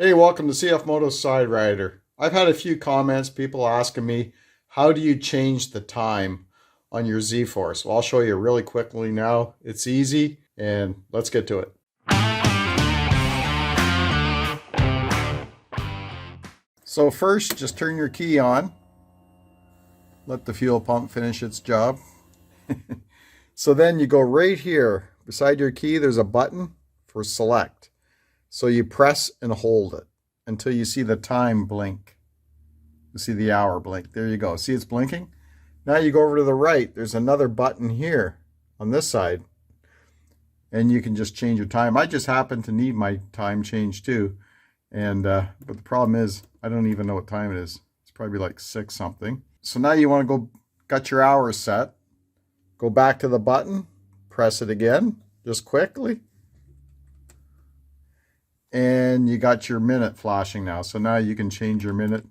Hey, welcome to Cfmoto Zforce. I've had a few comments, people asking me, how do you change the time on your Z-Force? Well, I'll show you really quickly now. It's easy, and let's get to it. So first, just turn your key on. Let the fuel pump finish its job. So then you go right here. Beside your key, there's a button for select. So you press and hold it until you see the time blink. You see the hour blink. There you go. See it's blinking? Now you go over to the right. There's another button here on this side. And you can just change your time. I just happen to need my time changed too. And but the problem is I don't even know what time it is. It's probably like 6 something. So now you want to go, got your hours set. Go back to the button. Press it again, just quickly. And you got your minute flashing now. So now you can change your minute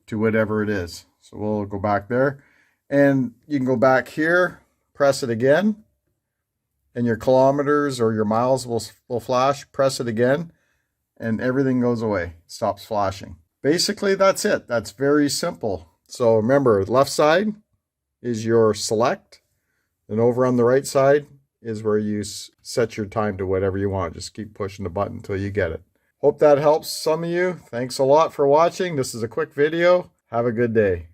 to whatever it is. So we'll go back there. And you can go back here, press it again. And your kilometers or your miles will flash. Press it again. And everything goes away. Stops flashing. Basically, that's it. That's very simple. So remember, left side is your select. And over on the right side is where you set your time to whatever you want. Just keep pushing the button until you get it. Hope that helps some of you. Thanks a lot for watching. This is a quick video. Have a good day.